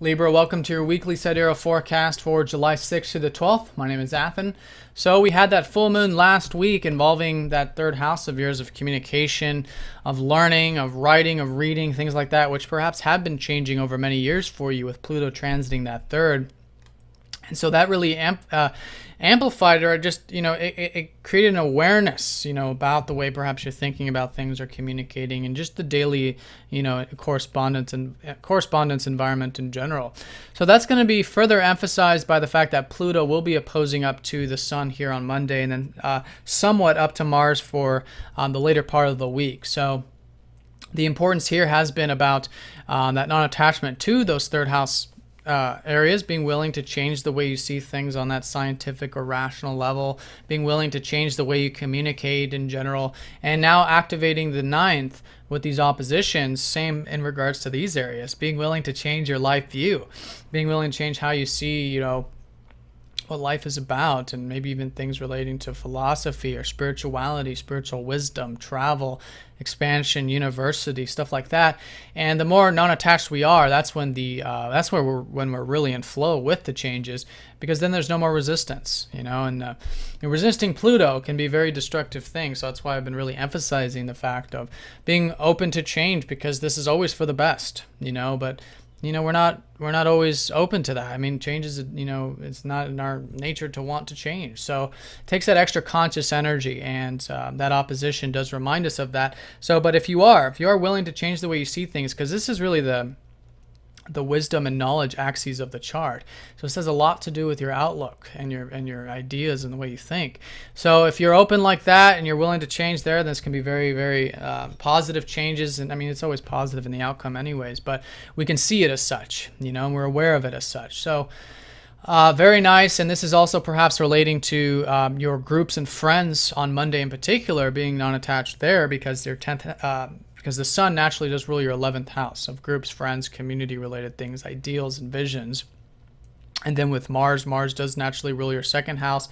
Libra, welcome to your weekly sidereal forecast for July 6th to the 12th. My name is Athen. So we had that full moon last week involving that third house of yours of communication, of learning, of writing, of reading, things like that, which perhaps have been changing over many years for you with Pluto transiting that third. And so that really amplified, or just, it created an awareness, about the way perhaps you're thinking about things or communicating, and just the daily, correspondence environment in general. So that's going to be further emphasized by the fact that Pluto will be opposing up to the Sun here on Monday, and then somewhat up to Mars for the later part of the week. So the importance here has been about that non-attachment to those third house areas, being willing to change the way you see things on that scientific or rational level, being willing to change the way you communicate in general, and now activating the ninth with these oppositions, same in regards to these areas, being willing to change your life view, being willing to change how you see, what life is about, and maybe even things relating to philosophy or spirituality, spiritual wisdom, travel, expansion, university, stuff like that. And the more non-attached we are, that's when when we're really in flow with the changes, because then there's no more resistance, and resisting Pluto can be a very destructive thing. So that's why I've been really emphasizing the fact of being open to change, because this is always for the best, but we're not always open to that. I mean, change is, it's not in our nature to want to change. So it takes that extra conscious energy, and that opposition does remind us of that. So, but if you are willing to change the way you see things, because this is really the wisdom and knowledge axes of the chart. So it has a lot to do with your outlook and your ideas and the way you think. So if you're open like that and you're willing to change there, this can be very, very positive changes. And I mean, it's always positive in the outcome anyways, but we can see it as such, and we're aware of it as such. So very nice. And this is also perhaps relating to your groups and friends on Monday in particular, being non-attached there, because they're 10th, because the Sun naturally does rule your 11th house of groups, friends, community-related things, ideals, and visions. And then with Mars does naturally rule your 2nd house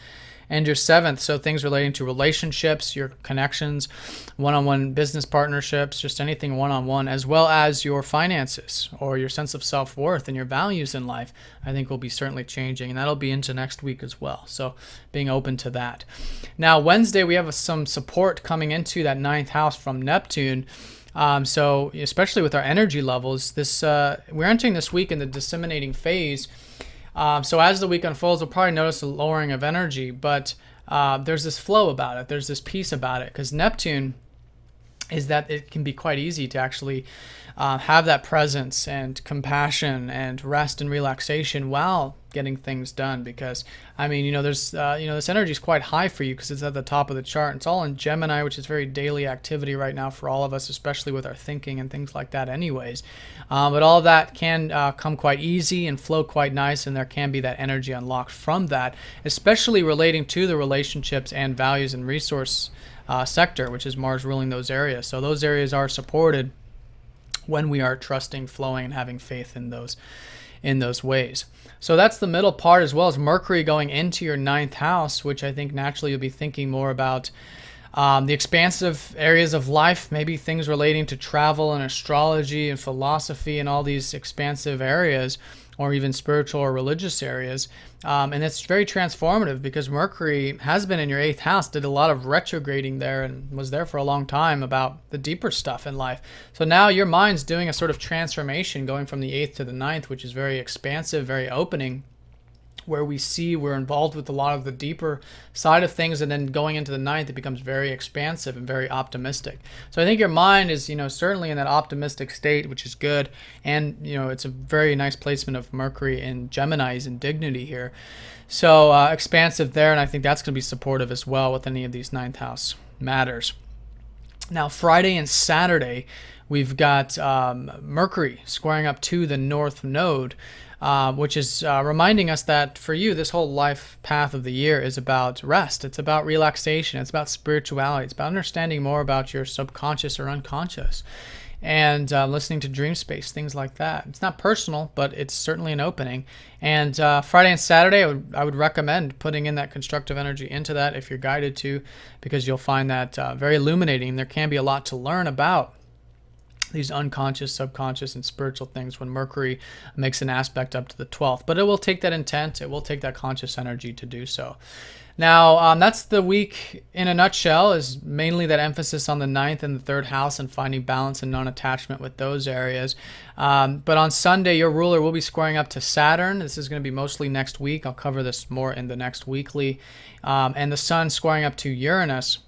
and your 7th. So things relating to relationships, your connections, one-on-one business partnerships, just anything one-on-one, as well as your finances or your sense of self-worth and your values in life, I think will be certainly changing. And that'll be into next week as well. So being open to that. Now, Wednesday, we have some support coming into that 9th house from Neptune. So especially with our energy levels, we're entering this week in the disseminating phase. So as the week unfolds, we'll probably notice a lowering of energy, but there's this flow about it. There's this peace about it, because Neptune is that it can be quite easy to actually have that presence and compassion and rest and relaxation while getting things done. Because I mean, there's this energy is quite high for you because it's at the top of the chart. It's all in Gemini, which is very daily activity right now for all of us, especially with our thinking and things like that anyways. But all of that can come quite easy and flow quite nice, and there can be that energy unlocked from that, especially relating to the relationships and values and resource sector, which is Mars ruling those areas. So those areas are supported when we are trusting, flowing, and having faith in those ways. So that's the middle part, as well as Mercury going into your 9th house, which I think naturally you'll be thinking more about the expansive areas of life, maybe things relating to travel and astrology and philosophy and all these expansive areas, or even spiritual or religious areas. And it's very transformative, because Mercury has been in your 8th house, did a lot of retrograding there, and was there for a long time about the deeper stuff in life. So now your mind's doing a sort of transformation, going from the 8th to the 9th, which is very expansive, very opening, where we're involved with a lot of the deeper side of things, and then going into the 9th, it becomes very expansive and very optimistic. So I think your mind is, certainly in that optimistic state, which is good. And, it's a very nice placement of Mercury in Gemini's in dignity here. So expansive there, and I think that's going to be supportive as well with any of these 9th house matters. Now, Friday and Saturday, we've got Mercury squaring up to the North Node, which is reminding us that for you, this whole life path of the year is about rest. It's about relaxation. It's about spirituality. It's about understanding more about your subconscious or unconscious, and listening to dream space, things like that. It's not personal, but it's certainly an opening. And Friday and Saturday, I would recommend putting in that constructive energy into that if you're guided to, because you'll find that very illuminating. There can be a lot to learn about these unconscious, subconscious, and spiritual things when Mercury makes an aspect up to the 12th. But it will take that intent, it will take that conscious energy to do so. Now, that's the week in a nutshell, is mainly that emphasis on the 9th and the 3rd house and finding balance and non-attachment with those areas. But on Sunday, your ruler will be squaring up to Saturn. This is going to be mostly next week. I'll cover this more in the next weekly. And the sun squaring up to Uranus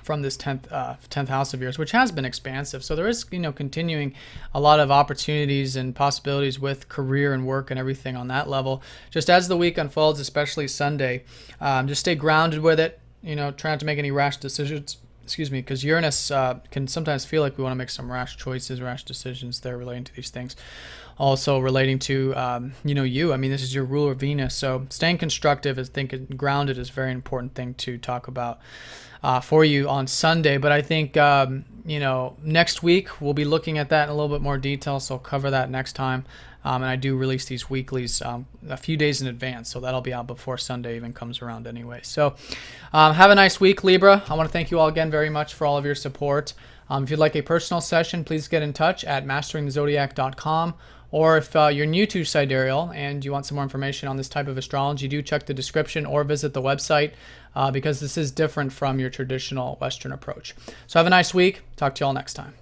from this 10th house of yours, which has been expansive. So there is, continuing a lot of opportunities and possibilities with career and work and everything on that level. Just as the week unfolds, especially Sunday, just stay grounded with it. Try not to make any rash decisions. Because Uranus can sometimes feel like we want to make some rash choices, rash decisions there relating to these things. Also relating to, you. I mean, this is your ruler Venus. So staying constructive, grounded is a very important thing to talk about for you on Sunday. But I think, next week we'll be looking at that in a little bit more detail. So I'll cover that next time. And I do release these weeklies a few days in advance. So that'll be out before Sunday even comes around anyway. So have a nice week, Libra. I want to thank you all again very much for all of your support. If you'd like a personal session, please get in touch at masteringthezodiac.com. Or if you're new to Sidereal and you want some more information on this type of astrology, do check the description or visit the website because this is different from your traditional Western approach. So have a nice week. Talk to you all next time.